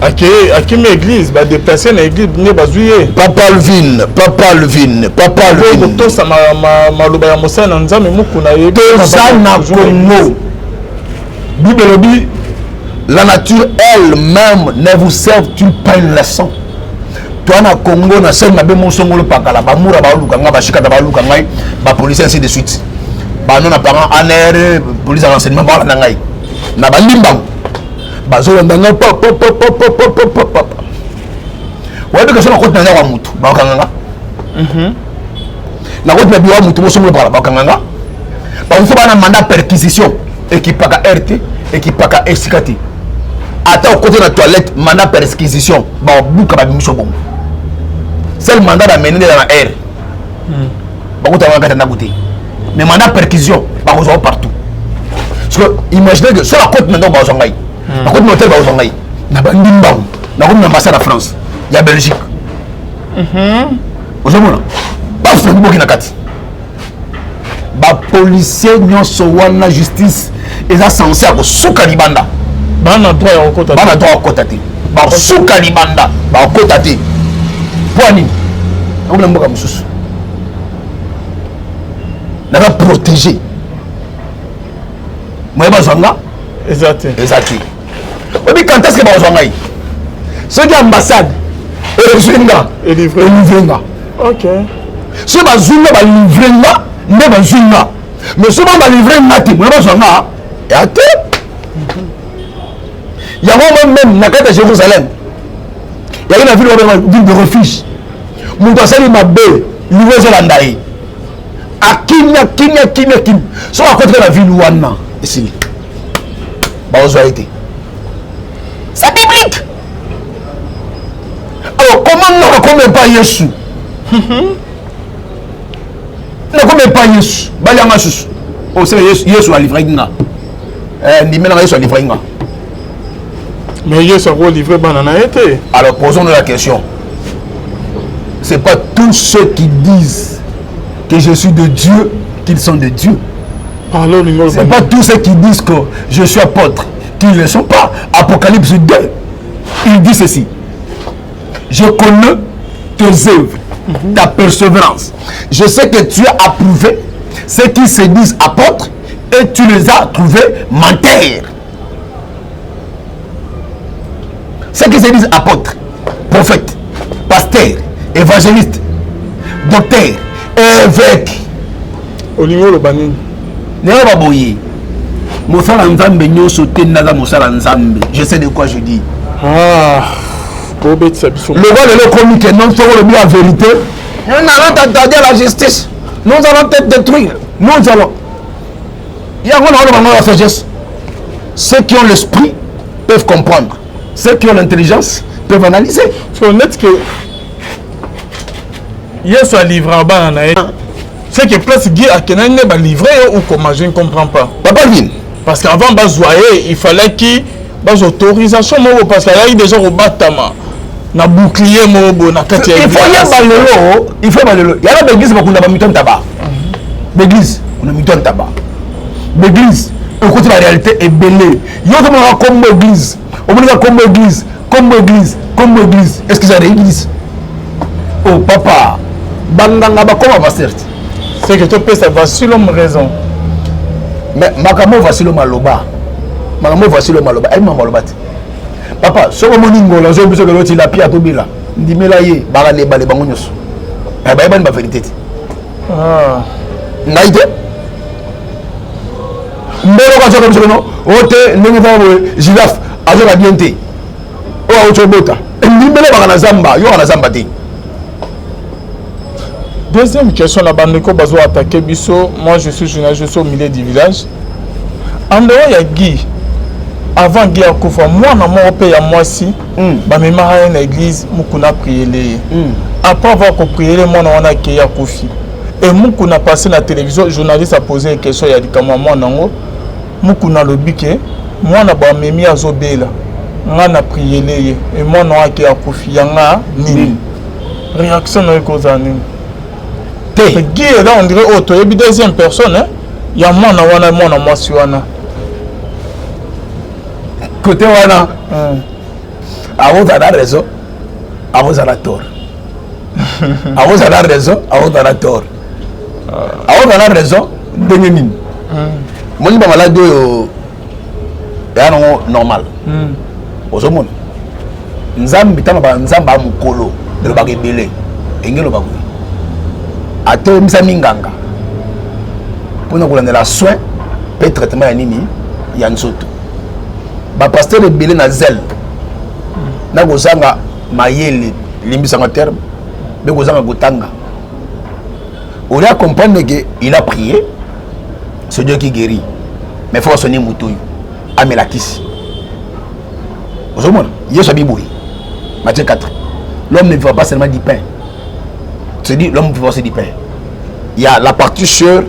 à qui l'église va déplacer l'église ne bazouiller. Papa Levin. Tout ça ma loba ya mosa na nzambe mukuna ye. Ça na Congo. Bible dit, la nature elle-même ne vous serve-t-il pas une leçon? Toi na Congo na sel mabe monsongolo pakala ba mura ba luka nga ba shika ba luka ngai ba police ainsi de suite. Ba non na parent ANR police renseignement ba na ngai. Na ba limba. Ba zo ndanga pop. Ouais parce que ça na côté na wa mutu ba kanga. Na côté na biwa mutu monsongolo pakala ba kanga. Ba on fait ba na mandat perquisition équipaka RT équipaka SKT. Attends côté de la toilette mandat perquisition ba buka ba bimisho bon. C'est le mandat d'amener dans la air. Ba ko tawa kata na goûter. Mais mandat perquisition ba ko partout. Parce que imaginez que sur la côte maintenant ba zongai. La côte hôtel ba zongai. Na ba ndimba. Na ko ambassade à France. Il y a Belgique. Ozomona. Ba France boki na kati. Ba policier nyonso wana justice eza censé ako suka libanda. Bana droit ya okota. Bana droit okota te. Ba suka libanda, ba okota te. Poani. On a mboka mususu. Na va protéger. Moi ba zanga. Exact. Oui, quand est-ce que ba zanga? Ceux qui ambassade et livré. OK. Ceux ba zunga ba livrer nde bazunga mais souvent ba livrer ngati moi bazanga ya te ya même na kata Jérusalem ya une ville de refuge mutu asali mabe livrer landai akinya so à côté de la ville wana ici ba ozo été c'est biblique. Alors comment ne reconnaît pas Jésus? Ne connaît pas Yesu. Balianga susu. Oh c'est Yesu a livré nga. Ndimena Yesu a livré nga. Mais Yesu a livré banana été. Alors posons-nous la question. C'est pas tous ceux qui disent que je suis de Dieu qu'ils sont de Dieu. C'est pas tous ceux qui disent que je suis apôtre qu'ils ne le sont pas. Apocalypse 2. Il dit ceci. Je connais tes œuvres, ta persévérance. Je sais que tu as approuvé ceux qui se disent apôtres et tu les as trouvés menteurs. Ceux qui se disent apôtres, prophètes, pasteurs, évangélistes, docteurs, évêques. Olingo le banin. N'est pas boyé. Mosala nzambe nyoso te naza mosala nzambe. Je sais de quoi je dis. Ah. Le roi de l'eau que non serons le la vérité. Nous allons t'attarder à la justice. Nous allons te détruire. Nous allons. Il y a la sagesse. Ceux qui ont l'esprit peuvent comprendre. Ceux qui ont l'intelligence peuvent analyser. C'est honnête que Yesu a livré en bas. C'est que place Guy a livré ou comment je ne comprends pas. Papa Vin. Parce qu'avant il fallait qu'il y ait autorisation parce qu'il y a eu déjà au Batama. Na bouclier mobo na kati. Il faut y balelo, il faut balelo. Il y a l'église bakunda ba miton tabac. L'église, on a miton tabac. L'église, au côté de la réalité est belée. Yo comme église. On dit comme église. Est-ce que c'est l'église? Oh papa, bandanga ba comment va certes. C'est que tu peux savoir si l'homme raison. Mais makamo voici le maloba. Makamo voici le maloba. Elle m'a maloba. Papa, ce que je dis, c'est que la pierre est là. Je dis que je suis là. Je dis que je suis là. Je dis que je suis là. Je dis que je suis là. Je dis que je suis là. Je dis que je suis là. limele bana zamba yo na zamba te. Deuxième question, la bande ko bazo attaquer biso. Moi je suis journaliste, je suis au milieu du village. En dehors il y a Guy. Avant Guy a kufa, moi na moi pe ya moi si ba memara na église mukuna prier les. Après avoir prié moi na wana ke ya kufi. Et mukuna passé na télévision, journaliste a posé une question ya dikama moi nango. Mukuna lobike, moi na ba memi azobela. Nga na prier les et moi na ke ya kufi yanga nini. Réaction na cause nini. Guy est là, on dirait, oh, tu es une deuxième personne, hein? Il y a moi, moi, si wana. Côté wana, avant t'as raison, avant t'as tort. Avant t'as raison, avant t'as tort. Avant t'as raison, denyenin. Moi, je suis malade, c'est normal. Au monde, nzambi tama nzamba mukolo, de le bagay belé, engelo bagay. Ato minganga pour nous donner la soin peut traitement ya nini ya nzoto ba pasteur belé na zel na kozanga mayele limbisanga terme be kozanga gotanga on a comprendre que il a prié c'est Dieu qui guérit mais faut sonner mutoyo amelakisi ozomona Yesu biboui Matthieu 4 l'homme ne vivra pas seulement du pain. C'est dit l'homme peut passer du pain. Il y a la partie sûre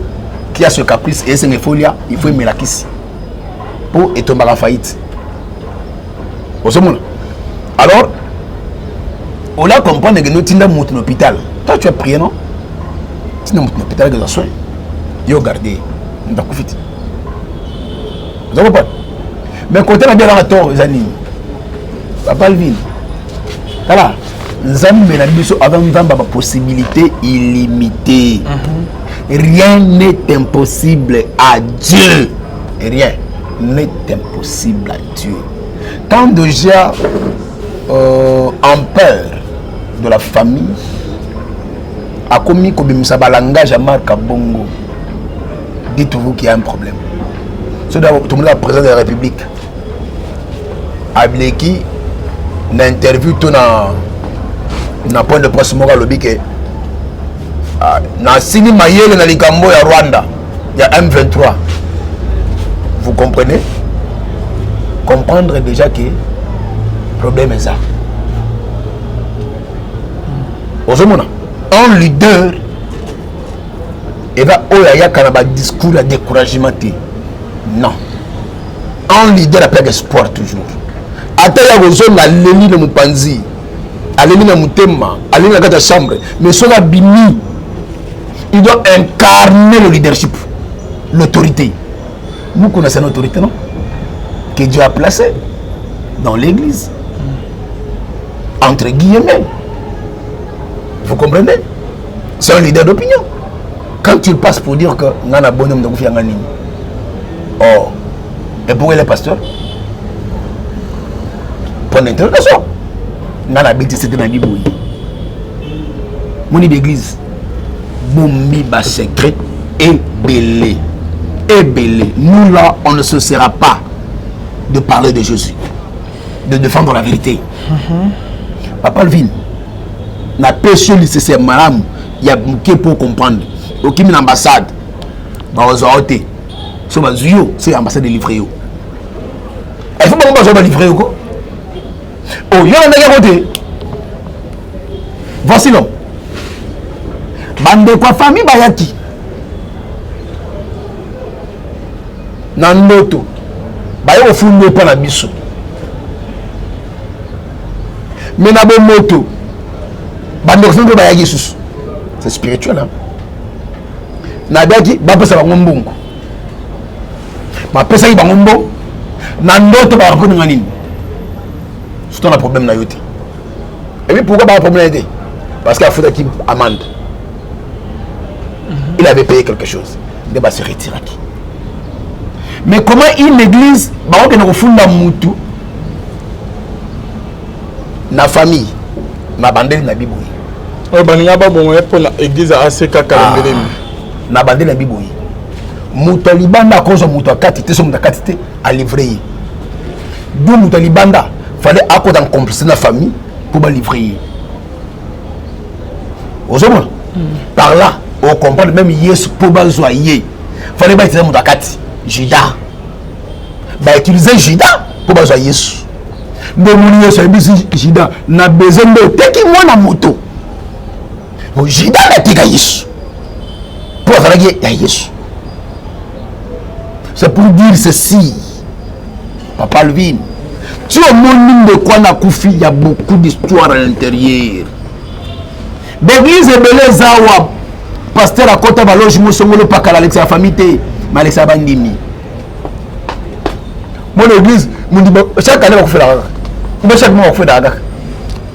qui a ce caprice et c'est une folie, il faut aimer la kiss pour et tomber en faillite. Alors, on a compris que nous sommes dans l'hôpital. Toi tu as prié non? Tu es dans l'hôpital avec les soins. Il faut garder. On a profité. Vous avez compris? Mais quand on a bien la tort, les amis, papa le vide. Voilà. Nzambe na biso avant nzamba ba possibilité illimitée. Rien n'est impossible à Dieu. Rien n'est impossible à Dieu. Quand déjà en peur de la famille a commis kobimisa ba langage à marque bongo, dites-vous qu'il y a un problème. C'est d'abord tout le monde, la président de la République a bleki n'interview tout na point de presse moral lobby que na sini mayele na likambo ya Rwanda ya M23. Vous comprenez? Comprendre déjà que problème est ça. Ozomona un leader et va oya kanaba discours à découragement. Non. Un leader appelle espoir toujours. Ataya gozonga leli de mupanzi. Alléluia na mutema, alléluia na chambre, mais son abimi, il doit incarner le leadership, l'autorité. Nous connaissons l'autorité, non? Que Dieu a placée dans l'église, entre guillemets. Vous comprenez? C'est un leader d'opinion. Quand tu passes pour dire que nous avons un bon homme de confiance en nous, oh, et pour les pasteurs, point d'interrogation. Dans la bêtise, c'était dans la Bible. Mon d'église, bombi bas secret et belé. Et belé. Nous là, on ne se sera pas de parler de Jésus, de défendre la vérité. Papa Lvin, la péché nécessaire, madame, il y a beaucoup pour comprendre. Au Kim l'ambassade, c'est l'ambassade de livrer. Il faut pas livrer. Oh, il y a un côté. Voici l'homme. Bande quoi famille bayaki. Nandoto. Bayo fundo pa na biso. Mais na bo moto. Bande fundo bayaki sus. C'est spirituel hein. Na baki ba pesa ba ngombongo. Ma pesa yi ba ngombo. Nandoto ba ko ngani. C'est un problème na yote. Et puis pourquoi pas un problème là? Parce qu'il a fait une amende. Il avait payé quelque chose. Il va se retirer. Mais comment une église va que nous refondons la moutou, na famille, na bandé na Bible. Oh baniga ba bon pour l'église ACK Kalembele. Na bandé na Bible. Moutou libanda cause moutou katité so moutou katité à livrer. D'où moutou libanda fallait accorder en complicité la famille pour livrer. Aux hommes, par là, on comprend même Yesu pour bazoyer. Fallait pas utiliser Moudakati, Judas. Bah utiliser Judas pour bazoyer Yesu. Mais mon Yesu a Judas n'a besoin de teki moi na moto. Bon Judas n'a teka Yesu. Pour travailler à Yesu. C'est pour dire ceci. Papa Levin, tu as mon de quoi n'a koufi, il y a beaucoup d'histoires à l'intérieur. L'église est belle zawa. Pasteur à Kota Baloji Mosongolo Pakala avec sa famille té Maleksa Bandimi. Mon église, mon dit chaque année on fait la. Mais chaque mois on fait la.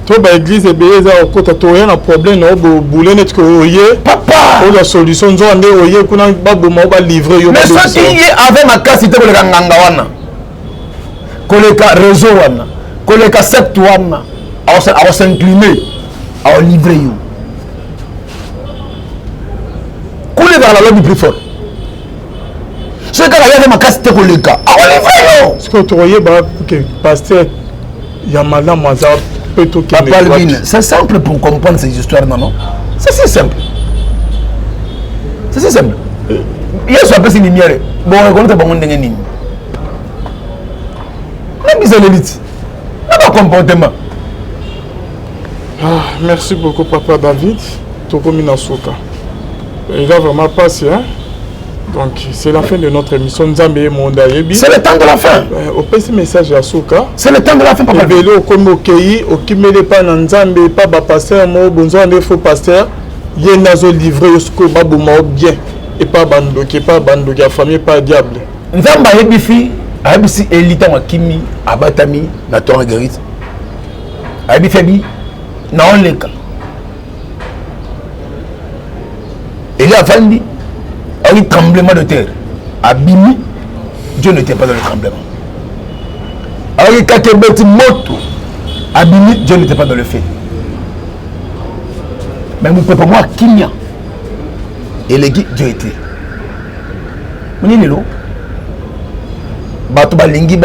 Toi l'église est belle zawa Kota to rien un problème no boulé net que oyé. Papa. Oh la solution zo ande oyé kuna babo mo ba livrer yo. Mais ça qui est avec ma casse c'était le nganga wana. Koleka réseau wana. Koleka sept wana. On s'incliner. On livrer yo. Dans la loi du plus fort. Ce que la ma casse te collega. Ah on est vrai. Ce que tu voyais que pasteur Yamala Maza peut tout c'est simple pour comprendre ces histoires non. C'est si simple. C'est si simple. Il y a soit petit lumière. Bon on connaît pas mon ndengeni. La mise en élite. Pas comportement. Merci beaucoup papa David. Tokomina Soka. Il va vraiment passer. Hein? Donc, c'est la fin de notre émission. C'est le temps de la fin. Au petit message à Souka. C'est le temps de la fin, papa. Il au Komokeyi, au Kimele Pananzambe, pas pasteur, mo bonjour, un faux pasteur. Il y a un livré au sco, babou bien. Et pas bando, qui pas bando, qui a famille, pas diable. Nzamba Ebifi, Abisi Elita Wakimi, Abatami, Naton Guérite. Abifebi, Naoleka. Il a fallu un tremblement de terre. À Bimi, Dieu n'était pas dans le tremblement. Alors il y a moto. À Bimi, Dieu n'était pas dans le feu. Mais mon peuple, moi, Kimia. Et les guides, Dieu était. Vous voyez l'eau? Batouba Lingi,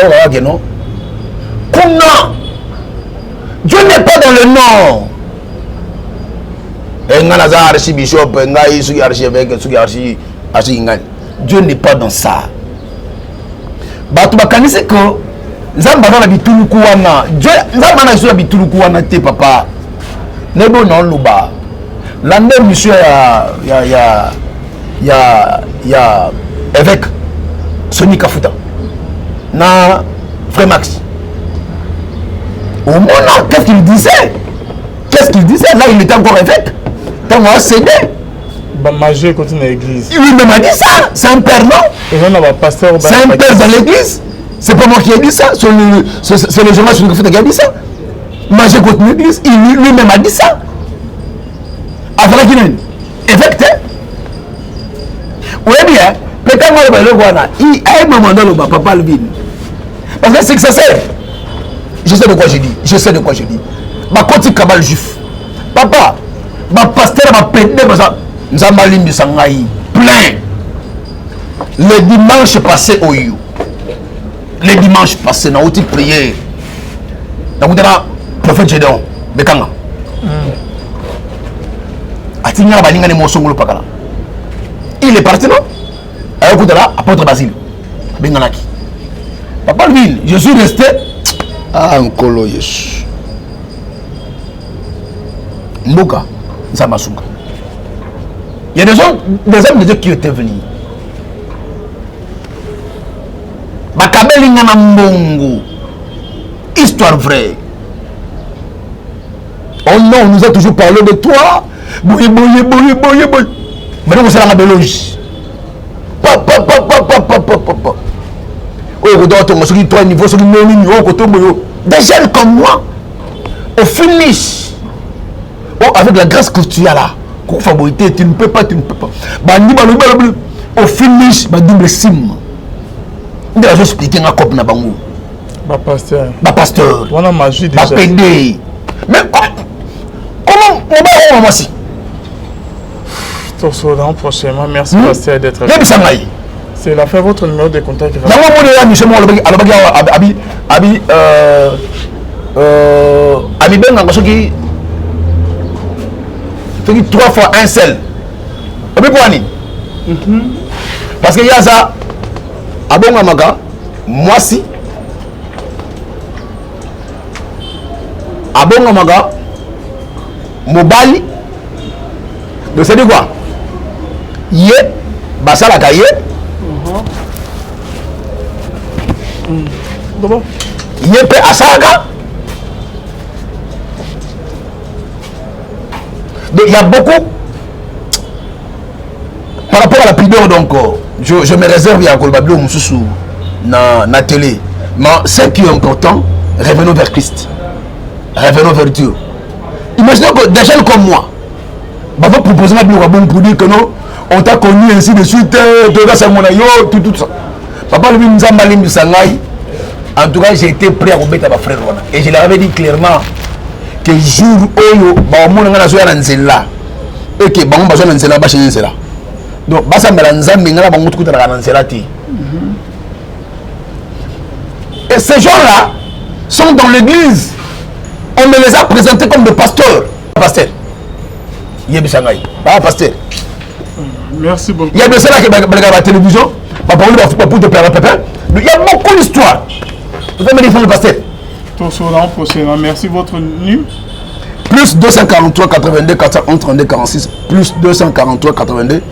non? Comment? Dieu n'est pas dans le nord. Dieu n'est pas dans ça. C'est que Zamba na bituluku wana. Dieu Zamba na sur bituluku wana te papa. Nebo non luba. L'année monsieur ya évêque Sony Kafuta. Na Frère Max. Au moment qu'est-ce qu'il disait? Qu'est-ce qu'il disait? Là il était encore évêque. Tant on a cédé. Majé continue à l'église. Lui-même a dit ça. C'est un père, non? C'est un père dans l'église. C'est pas moi qui ai dit ça. C'est le journal sur le qui a dit ça. Majé continue l'église. Lui-même a dit ça. Avant qu'il est évêque. Oui bien. Peut-être moi le voilà. Il a un moment dans le bas, papa le vide. Parce que c'est que ça sert. Je sais de quoi je dis. Je sais de quoi je dis. Ma côté cabal juif. Papa. Ma pasteur m'a pédé Nzambalim Sangaï plein. Le dimanche passé au You. Le dimanche passé, dans outil prière. Dans le prophète Gédéon, Bekanga. Atigna Balinga ne Mosongolo Pakala. Il est parti, non? Alors écoute là, apôtre Basile. Benganaki. Papa lui, je suis resté à Nkolo Yesu. Mboka, Nzamasuka. Il y a des hommes de Dieu qui étaient venus. Bakabeli ngana mbongo. Histoire vraie. Oh non, on nous a toujours parlé de toi. Boye. Maintenant, c'est la bélogie. Papa. Oh, toi, niveau, des jeunes comme moi, au finish, avec la grâce que tu as là. Tu ne peux pas. Au finish, double sim. On va expliquer un cop na bango. Pasteur. On a magie déjà. Mais comment on va aussi? L'an prochainement. Merci pasteur d'être là. C'est la fin de votre numéro de contact. Amiben nga soki 3 fois un seul. Parce que y a ça abonga maka moi si abonga maka mobali donc c'est quoi yé basala ka yé yé pe asaka. Donc il y a beaucoup par rapport à la pudeur, donc je me réserve à Kolbablo Moussou na télé. Mais ce qui est important, revenons vers Christ. Revenons vers Dieu. Imaginez que des jeunes comme moi, va proposer ma bon pour dire que non, on t'a connu ainsi de suite, tout ça. Papa lui nous a malin du Sangai. En tout cas, j'ai été prêt à remettre à ma frère. Et je leur avais dit clairement que jour où on a là et que on a besoin de là. Donc, basa melanzambi ngala bango tukuta na kananselati. Et ces gens-là sont dans l'église. On me les a présentés comme des pasteurs. Pasteur. Yebisangai. Pas pasteur. Merci beaucoup. Il y a de cela qui est à la télévision. Pour te faire un pépin. Il y a beaucoup d'histoires. Vous allez me défendre le pasteur. Merci votre nu. Plus 243 82 411 32 46. Plus 243 82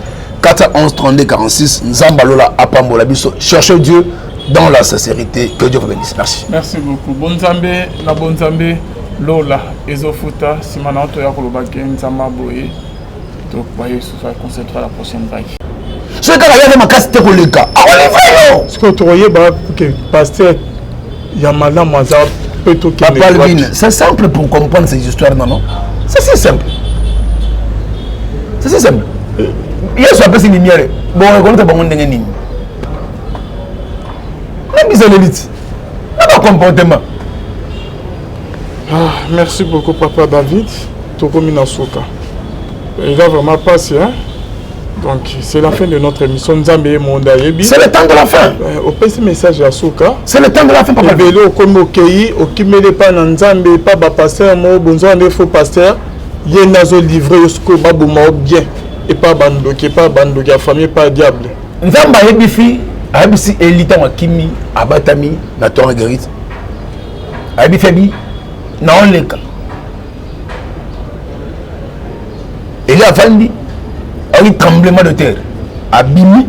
411 32 46. Nzambalola Apambola Biso. Cherchez Dieu dans la sincérité. Que Dieu vous bénisse. Merci. Merci beaucoup. Bonne Zambé, la bonne Zambé, Lola, Ezofuta, Simana Toya Kolobake, Nzamba Boye. Donc, voyez, ce sera concentré à la prochaine vague. Ce gars-là, il y a ma casse théorique. Ah, on est vrai, ce que tu voyez, que pasteur Yamala Maza peut tout c'est simple pour comprendre ces histoires, non? C'est si simple. C'est si simple. Il y a ce peu de lumière. Bon, on compte pas mon déni. La mise en élite. Pas comportement. Merci beaucoup, Papa David. Tokomina Soka. Il va vraiment passer, hein? Donc, c'est la fin de notre émission. C'est le temps de la fin. Au petit message à Soka. C'est le temps de la fin, papa. Il y a comme au Kei, au Kimele pas Nanzambe, pas pasteur, moi, bonjour, il faut pasteur. Il y a un livré, ce que Babou m'a bien. Et pas bando, qui pas bando, qui a famille, pas diable. Nzamba Ebifi, Abisi Elita Wakimi, Abatami, Naton Marguerite. Abifabi, Naon Leka. Et là, Fandi. Un tremblement de terre. Abimi,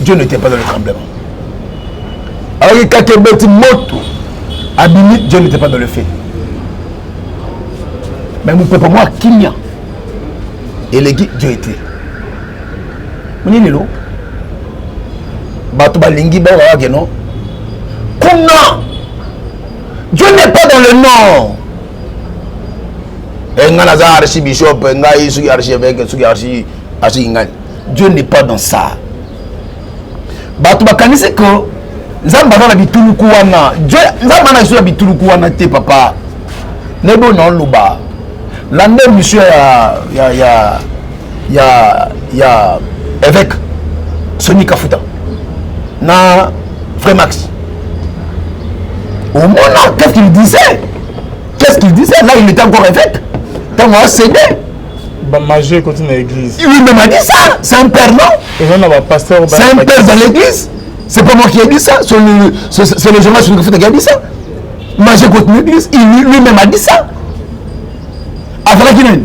Dieu n'était pas dans le tremblement. Alors, Kakebeti Moto, Abimi, Dieu n'était pas dans le fait. Mais mon peuple, moi, Kimia. Et les guides, Dieu était. Vous voyez, Lilo? Batouba Lingi, non? Comment? Dieu n'est pas dans le nom. Archibishop, Dieu n'est pas dans ça. C'est que Zamba na bituluku wana. Dieu Zamba na sur bituluku wana te papa. Nebo non luba. L'année monsieur ya évêque Sony Kafuta. Na Frère Max. Au moment qu'est-ce qu'il disait? Qu'est-ce qu'il disait? Là il était encore évêque. Tant qu'on a cédé. Majeur continue à l'église. Lui-même a dit ça. C'est un père, non? C'est un père dans l'église. C'est pas moi qui ai dit ça. C'est le journal sur le qui a dit ça. Majeur continue l'église. Lui-même a dit ça. Avant qu'il ait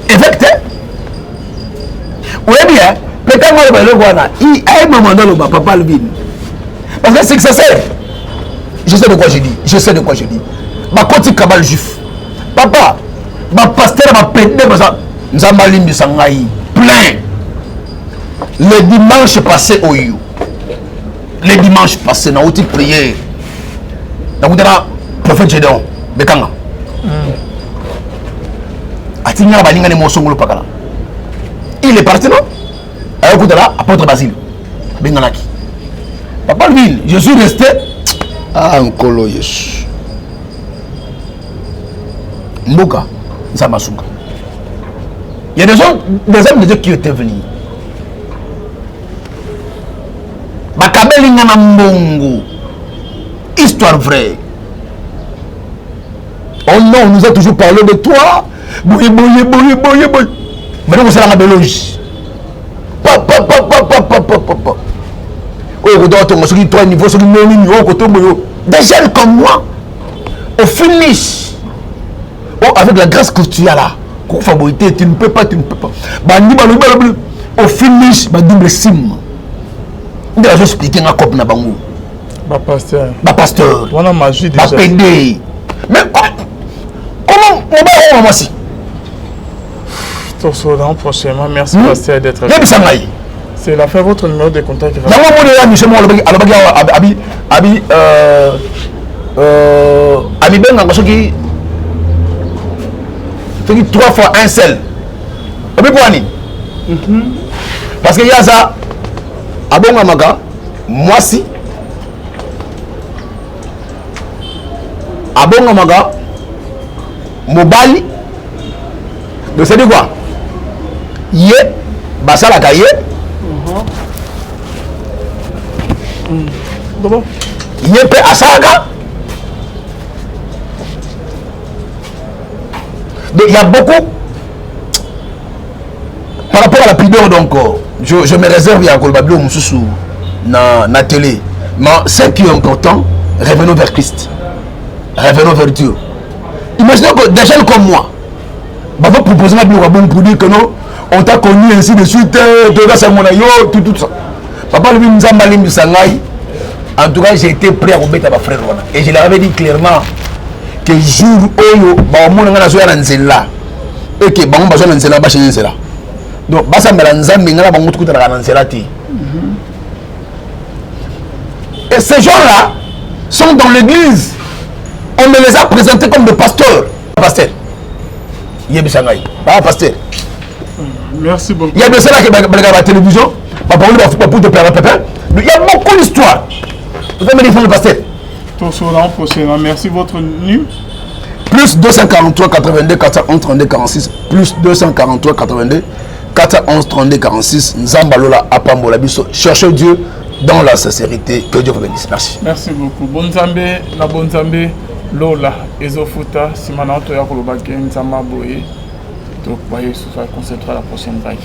évêque. Oui, bien. Peut-être moi, le voilà. Il a un moment dans le papa le vide. Parce que c'est que ça sert. Je sais de quoi je dis. Je sais de quoi je dis. Ma côté cabal juif. Papa. Ma pasteur m'a pété. Nous avons plein. Le dimanche passé au You. Le dimanche passé, nous avons prié. Nous avons dit prophète Gédéon. Bekanga. Il est parti, non? Apôtre Basile. Benganaki. Papa lui, je suis resté. Ah, un colo, yes. Mboka, Zamasuka. Il y a des hommes de Dieu qui étaient venus. Makabeli Ngana Mbongo. Histoire vraie. Oh non, on nous a toujours parlé de toi. Boye. Maintenant, vous allez à la béloge. Des jeunes comme moi, au finish, avec la grâce que tu as là, favorité, tu ne peux pas. Au finish, double sim. Je vais expliquer un cop na bango. Pasteur. On a magie déjà. Mais comment on va si? L'an prochainement. Merci pasteur d'être là. C'est la fin votre numéro de contact. Abi benga ngosoki 3 fois un seul. Abi poani. Parce que y a ça abonga maga moi si abonga maga mobali de c'est quoi yé basala kaye yé pe asaga. Il y a beaucoup par rapport à la pudeur, donc je me réserve à Kolbabio Moussou na télé. Mais ce qui est important, revenons vers Christ, revenons vers Dieu. Imaginez que des jeunes comme moi va vous proposer un bureau pour dire que non, on t'a connu ainsi de suite, tout ça. Papa lui nous a mal mis sangai. En tout cas, j'ai été prêt à remettre à ma frère et je leur avais dit clairement que jour où on a besoin d'un zéla et que on a besoin d'un zéla, chez zéla. Donc, basa melanza mingala bango tout dans zéla ti. Et ces gens-là sont dans l'église. On me les a présentés comme des pasteurs. Pasteur. Yebisangai. Pas pasteur. Merci beaucoup. Il y a de cela qui est la télévision. Il y a beaucoup d'histoires. Vous avez dit le pasteur. Merci votre numéro. Plus 243 82 411 32 46. Plus 243 82 411 32 46. Nzambalola Apambola Biso. Cherchez Dieu dans la sincérité. Que Dieu vous bénisse. Merci. Merci beaucoup. Bonzambe, na bonzambe, Lola, Ezofuta, Simanato Yakolobake, Nzamba Boye. Donc, voyez, ce sera concentré à la prochaine vague.